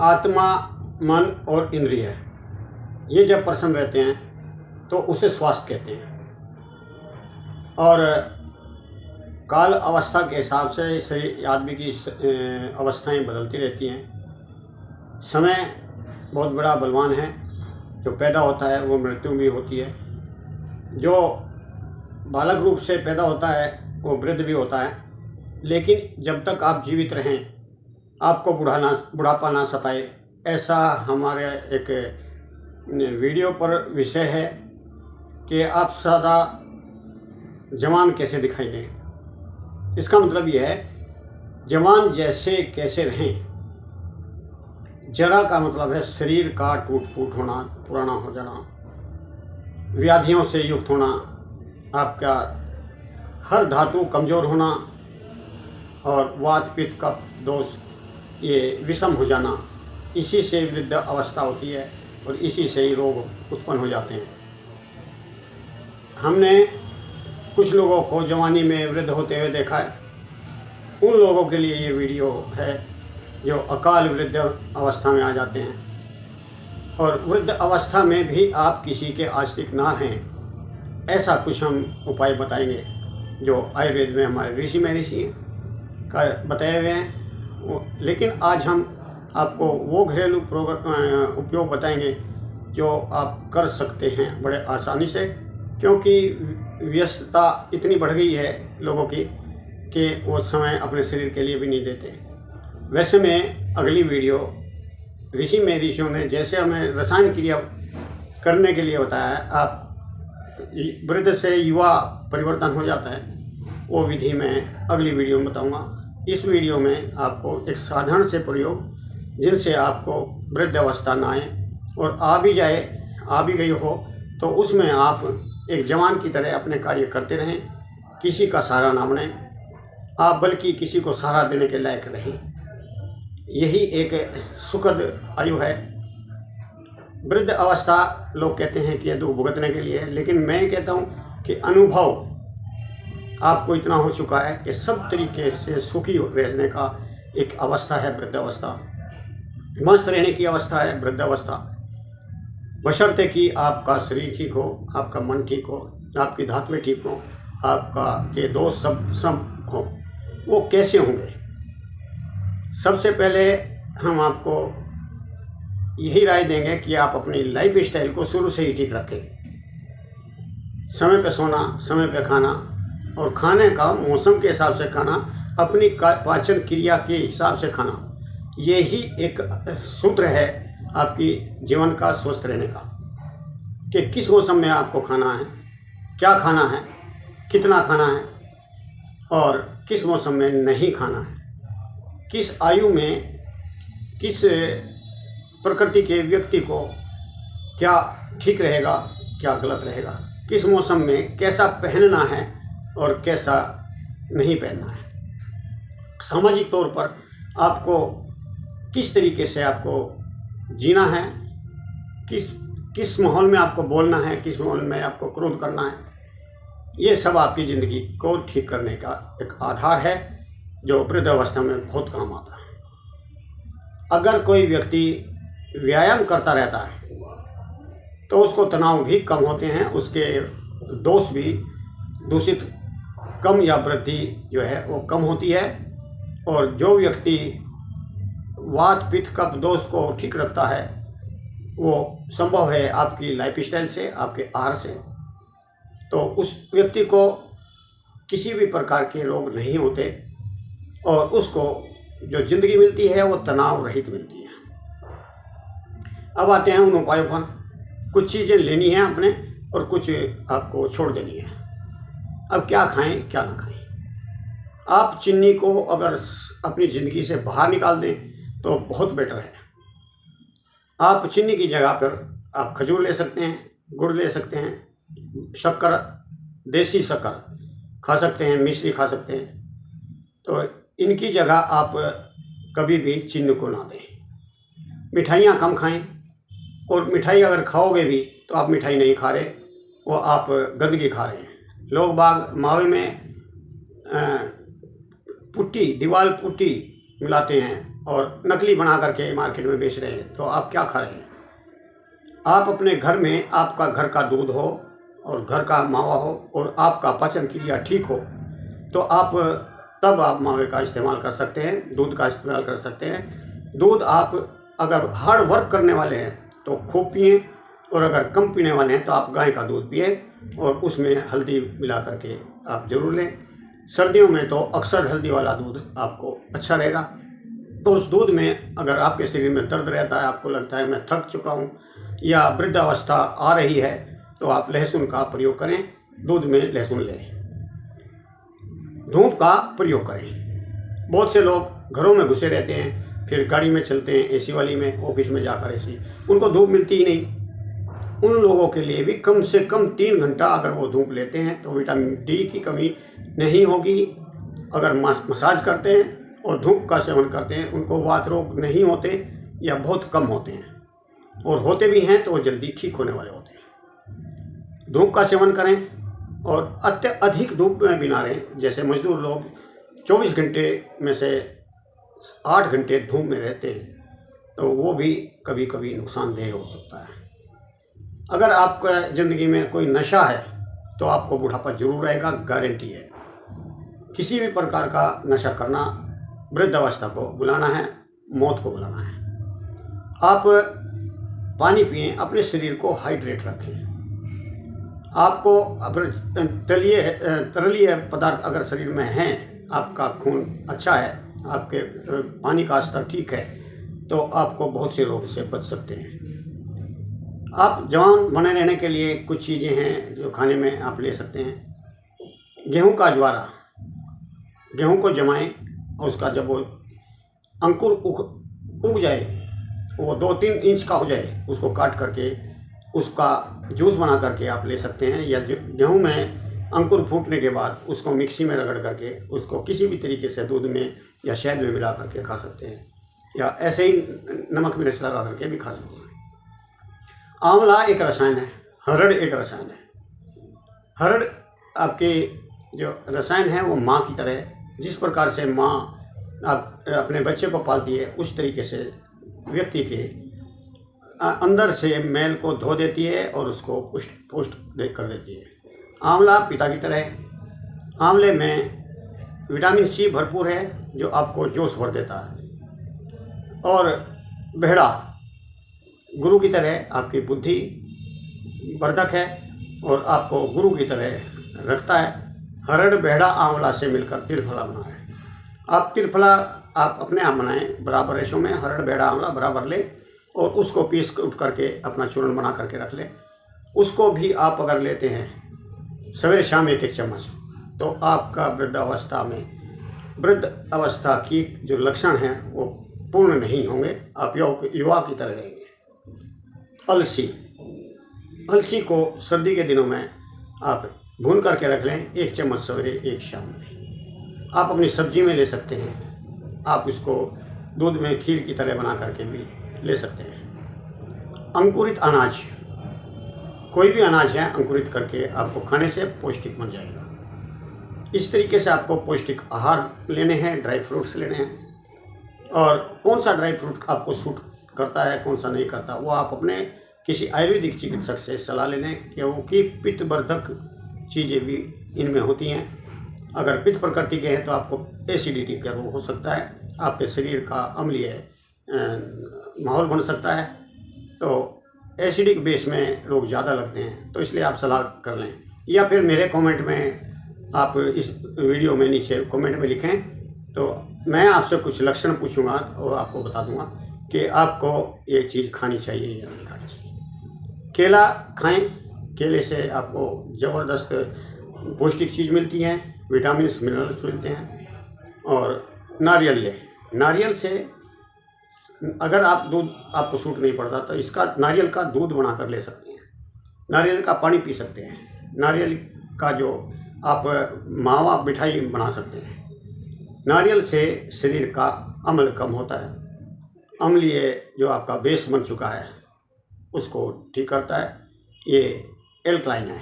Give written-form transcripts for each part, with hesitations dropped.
आत्मा, मन और इंद्रिय ये जब प्रसन्न रहते हैं तो उसे स्वास्थ्य कहते हैं। और काल अवस्था के हिसाब से शरीर आदमी की अवस्थाएं बदलती रहती हैं। समय बहुत बड़ा बलवान है, जो पैदा होता है वो मृत्यु भी होती है, जो बालक रूप से पैदा होता है वो वृद्ध भी होता है। लेकिन जब तक आप जीवित रहें, आपको बुढ़ापा ना सताए, ऐसा हमारे एक वीडियो पर विषय है कि आप सदा जवान कैसे दिखाई दें। इसका मतलब यह है जवान जैसे कैसे रहें। जरा का मतलब है शरीर का टूट फूट होना, पुराना हो जाना, व्याधियों से युक्त होना, आपका हर धातु कमज़ोर होना और वात पित्त कफ दोष ये विषम हो जाना, इसी से वृद्ध अवस्था होती है और इसी से ही रोग उत्पन्न हो जाते हैं। हमने कुछ लोगों को जवानी में वृद्ध होते हुए देखा है। उन लोगों के लिए ये वीडियो है जो अकाल वृद्ध अवस्था में आ जाते हैं। और वृद्ध अवस्था में भी आप किसी के आश्रित ना रहें, ऐसा कुछ हम उपाय बताएंगे जो आयुर्वेद में हमारे ऋषि महर्षि का बताए हुए हैं। लेकिन आज हम आपको वो घरेलू उपयोग बताएंगे जो आप कर सकते हैं बड़े आसानी से, क्योंकि व्यस्तता इतनी बढ़ गई है लोगों की कि वो समय अपने शरीर के लिए भी नहीं देते। वैसे में अगली वीडियो ऋषि महर्षियों ने जैसे हमें रसायन क्रिया करने के लिए बताया है, आप वृद्ध से युवा परिवर्तन हो जाता है, वो विधि मैं अगली वीडियो में बताऊंगा। इस वीडियो में आपको एक साधारण से प्रयोग जिनसे आपको वृद्ध अवस्था ना आए, और आ भी गई हो तो उसमें आप एक जवान की तरह अपने कार्य करते रहें, किसी का सहारा ना बने आप, बल्कि किसी को सहारा देने के लायक रहें। यही एक सुखद आयु है। वृद्ध अवस्था लोग कहते हैं कि यह दुख भुगतने के लिए है, लेकिन मैं कहता हूँ कि अनुभव आपको इतना हो चुका है कि सब तरीके से सुखी रहने का एक अवस्था है वृद्ध अवस्था। मस्त रहने की अवस्था है वृद्ध अवस्था, बशर्ते कि आपका शरीर ठीक हो, आपका मन ठीक हो, आपकी धातुएं ठीक हो, आपका के दोष सब हो। वो कैसे होंगे? सबसे पहले हम आपको यही राय देंगे कि आप अपनी लाइफ स्टाइल को शुरू से ही ठीक रखें। समय पे सोना, समय पे खाना, और खाने का मौसम के हिसाब से खाना, अपनी पाचन क्रिया के हिसाब से खाना, यही एक सूत्र है आपकी जीवन का स्वस्थ रहने का, कि किस मौसम में आपको खाना है, क्या खाना है, कितना खाना है, और किस मौसम में नहीं खाना है, किस आयु में किस प्रकृति के व्यक्ति को क्या ठीक रहेगा, क्या गलत रहेगा, किस मौसम में कैसा पहनना है और कैसा नहीं पहनना है। सामाजिक तौर पर आपको किस तरीके से आपको जीना है, किस माहौल में आपको बोलना है, किस माहौल में आपको क्रोध करना है, ये सब आपकी ज़िंदगी को ठीक करने का एक आधार है जो वृद्ध अवस्था में बहुत काम आता है। अगर कोई व्यक्ति व्यायाम करता रहता है तो उसको तनाव भी कम होते हैं, उसके दोष भी दूषित कम या वृद्धि जो है वो कम होती है। और जो व्यक्ति वात पित्त कफ दोष को ठीक रखता है वो संभव है आपकी लाइफ स्टाइल से, आपके आहार से, तो उस व्यक्ति को किसी भी प्रकार के रोग नहीं होते और उसको जो ज़िंदगी मिलती है वो तनाव रहित मिलती है। अब आते हैं उन उपायों पर। कुछ चीज़ें लेनी हैं आपने और कुछ आपको छोड़ देनी है। अब क्या खाएं क्या ना खाएं। आप चीनी को अगर अपनी ज़िंदगी से बाहर निकाल दें तो बहुत बेटर है। आप चीनी की जगह पर आप खजूर ले सकते हैं, गुड़ ले सकते हैं, शक्कर, देसी शक्कर खा सकते हैं, मिश्री खा सकते हैं। तो इनकी जगह आप कभी भी चीनी को ना दें। मिठाइयाँ कम खाएं, और मिठाई अगर खाओगे भी तो आप मिठाई नहीं खा रहे, वो आप गंदगी खा रहे हैं। लोग बाग मावे में पुट्टी, दीवार पुट्टी मिलाते हैं, और नकली बना करके मार्केट में बेच रहे हैं, तो आप क्या खा रहे हैं? आप अपने घर में आपका घर का दूध हो और घर का मावा हो और आपका पाचन क्रिया ठीक हो, तो तब आप मावे का इस्तेमाल कर सकते हैं, दूध का इस्तेमाल कर सकते हैं। दूध आप अगर हार्ड वर्क करने वाले हैं तो खूब पिए, और अगर कम पीने वाले हैं तो आप गाय का दूध पिए और उसमें हल्दी मिला करके आप ज़रूर लें। सर्दियों में तो अक्सर हल्दी वाला दूध आपको अच्छा रहेगा। तो उस दूध में अगर आपके शरीर में दर्द रहता है, आपको लगता है मैं थक चुका हूँ या वृद्धावस्था आ रही है, तो आप लहसुन का प्रयोग करें, दूध में लहसुन लें, धूप का प्रयोग करें। बहुत से लोग घरों में घुसे रहते हैं, फिर गाड़ी में चलते हैं एसी वाली में, ऑफिस में जाकर एसी, उनको धूप मिलती ही नहीं। उन लोगों के लिए भी कम से कम 3 घंटा अगर वो धूप लेते हैं तो विटामिन डी की कमी नहीं होगी। अगर मसाज करते हैं और धूप का सेवन करते हैं, उनको वात रोग नहीं होते या बहुत कम होते हैं, और होते भी हैं तो वो जल्दी ठीक होने वाले होते हैं। धूप का सेवन करें और अधिक धूप में भी ना रहें। जैसे मजदूर लोग 24 घंटे में से 8 घंटे धूप में रहते हैं, तो वो भी कभी कभी नुकसानदेह हो सकता है। अगर आपका ज़िंदगी में कोई नशा है तो आपको बुढ़ापा जरूर रहेगा, गारंटी है। किसी भी प्रकार का नशा करना वृद्धावस्था को बुलाना है, मौत को बुलाना है। आप पानी पिएं, अपने शरीर को हाइड्रेट रखें। आपको तरलीय पदार्थ अगर शरीर में हैं, आपका खून अच्छा है, आपके पानी का स्तर ठीक है, तो आपको बहुत से रोग से बच सकते हैं। आप जवान बने रहने के लिए कुछ चीज़ें हैं जो खाने में आप ले सकते हैं। गेहूं का ज्वारा, गेहूं को जमाएं और उसका जब वो अंकुर उग जाए, वो 2-3 इंच का हो जाए, उसको काट करके उसका जूस बना करके आप ले सकते हैं। या गेहूं में अंकुर फूटने के बाद उसको मिक्सी में रगड़ करके उसको किसी भी तरीके से दूध में या शहद में मिला करके खा सकते हैं, या ऐसे ही नमक मिर्च लगा करके भी खा सकते हैं। आंवला एक रसायन है, हरड़ एक रसायन है। हरड़ आपके जो रसायन है वो माँ की तरह है। जिस प्रकार से माँ आप अपने बच्चे को पालती है, उस तरीके से व्यक्ति के अंदर से मैल को धो देती है और उसको पुष्ट कर देती है। आंवला पिता की तरह है। आंवले में विटामिन सी भरपूर है जो आपको जोश भर देता है। और बेहड़ा गुरु की तरह आपकी बुद्धि वर्धक है और आपको गुरु की तरह रखता है। हरड़ बेहड़ा आंवला से मिलकर त्रिफला बना है। आप त्रिफला आप अपने आप बनाएं, बराबर रेशो में हरड़ बेहड़ा आंवला बराबर ले और उसको पीस उठ करके अपना चूर्ण बना करके रख लें। उसको भी आप अगर लेते हैं सवेरे शाम 1-1 चम्मच, तो आपका वृद्ध अवस्था की जो लक्षण हैं वो पूर्ण नहीं होंगे, आप युवा की तरह रहेंगे। अलसी को सर्दी के दिनों में आप भून करके रख लें, 1 चम्मच सवेरे 1 शाम में। आप अपनी सब्जी में ले सकते हैं, आप इसको दूध में खीर की तरह बना करके भी ले सकते हैं। अंकुरित अनाज, कोई भी अनाज है अंकुरित करके आपको खाने से पौष्टिक बन जाएगा। इस तरीके से आपको पौष्टिक आहार लेने हैं, ड्राई फ्रूट्स लेने हैं। और कौन सा ड्राई फ्रूट आपको सूट करता है, कौन सा नहीं करता, वो आप अपने किसी आयुर्वेदिक चिकित्सक से सलाह ले लें, क्योंकि पित्तवर्धक चीज़ें भी इनमें होती हैं। अगर पित्त प्रकृति के हैं तो आपको एसिडिटी का रोग हो सकता है, आपके शरीर का अम्लीय माहौल बन सकता है, तो एसिडिक बेस में रोग ज़्यादा लगते हैं। तो इसलिए आप सलाह कर लें, या फिर मेरे कमेंट में आप इस वीडियो में नीचे कमेंट में लिखें, तो मैं आपसे कुछ लक्षण पूछूंगा और आपको बता दूंगा कि आपको ये चीज़ खानी चाहिए या नहीं खानी चाहिए। केला खाएं, केले से आपको ज़बरदस्त पौष्टिक चीज़ मिलती है, विटामिन मिनरल्स मिलते हैं। और नारियल लें, नारियल से अगर आप दूध आपको सूट नहीं पड़ता तो इसका नारियल का दूध बनाकर ले सकते हैं, नारियल का पानी पी सकते हैं, नारियल का जो आप मावा मिठाई बना सकते हैं। नारियल से शरीर का अम्ल कम होता है, अम्लीय जो आपका बेस बन चुका है उसको ठीक करता है, ये एल्कलाइन है।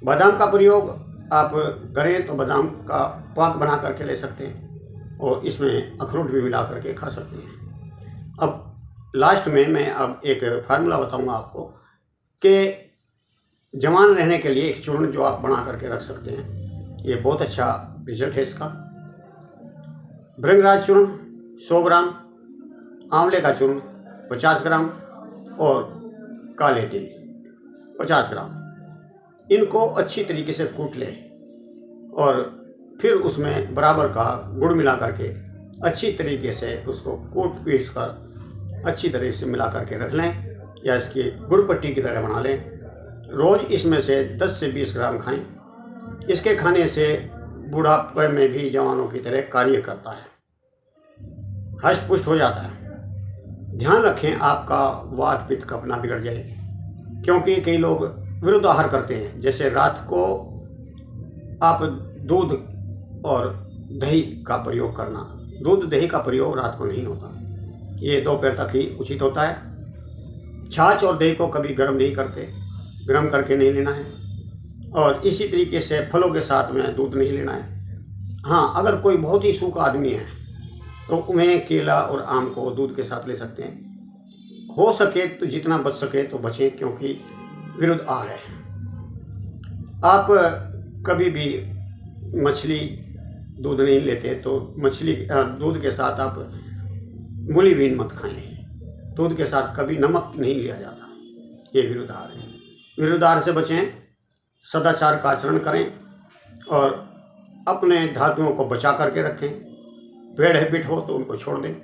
बादाम का प्रयोग आप करें तो बादाम का पाक बना करके ले सकते हैं। और इसमें अखरोट भी मिला करके खा सकते हैं। अब लास्ट में मैं अब एक फार्मूला बताऊंगा आपको कि जवान रहने के लिए एक चूर्ण जो आप बना करके रख सकते हैं, ये बहुत अच्छा रिजल्ट है इसका। भृंगराज चूर्ण 100 ग्राम, आंवले का चूर्ण 50 ग्राम और काले तिल 50 ग्राम, इनको अच्छी तरीके से कूट लें और फिर उसमें बराबर का गुड़ मिला करके अच्छी तरीके से उसको कूट पीस कर अच्छी तरह से मिला करके रख लें या इसकी गुड़ पट्टी की तरह बना लें। रोज़ इसमें से 10 से 20 ग्राम खाएं। इसके खाने से बुढ़ापे में भी जवानों की तरह कार्य करता है, हष्ट पुष्ट हो जाता है। ध्यान रखें आपका वात पित्त कफ ना बिगड़ जाए, क्योंकि कई लोग विरुद्ध आहार करते हैं। जैसे रात को आप दूध और दही का प्रयोग करना, दूध दही का प्रयोग रात को नहीं होता, ये दोपहर तक ही उचित होता है। छाछ और दही को कभी गर्म नहीं करते, गर्म करके नहीं लेना है। और इसी तरीके से फलों के साथ में दूध नहीं लेना है। हाँ, अगर कोई बहुत ही सूखा आदमी है तो उन्हें केला और आम को दूध के साथ ले सकते हैं। हो सके तो जितना बच सके तो बचें, क्योंकि विरुद्ध आहार है। आप कभी भी मछली दूध नहीं लेते तो मछली दूध के साथ आप मूली बीन मत खाएं। दूध के साथ कभी नमक नहीं लिया जाता, ये विरुद्ध आहार है। विरुद्ध आहार से बचें, सदाचार का आचरण करें और अपने धातुओं को बचा करके रखें। बैड हैबिट हो तो उनको छोड़ दें।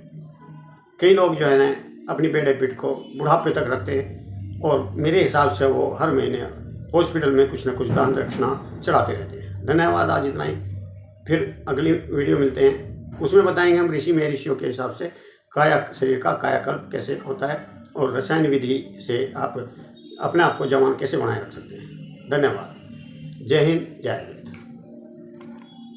कई लोग जो है ना अपनी बैड हैबिट को बुढ़ापे तक रखते हैं और मेरे हिसाब से वो हर महीने हॉस्पिटल में कुछ ना कुछ दान दक्षिणा चढ़ाते रहते हैं। धन्यवाद, आज इतना ही। फिर अगली वीडियो मिलते हैं, उसमें बताएंगे हम ऋषि महर्षियों के हिसाब से शरीर का कायाकल्प कैसे होता है और रसायन विधि से आप अपने आप को जवान कैसे बनाए रख सकते हैं। धन्यवाद। जय हिंद, जय भारत।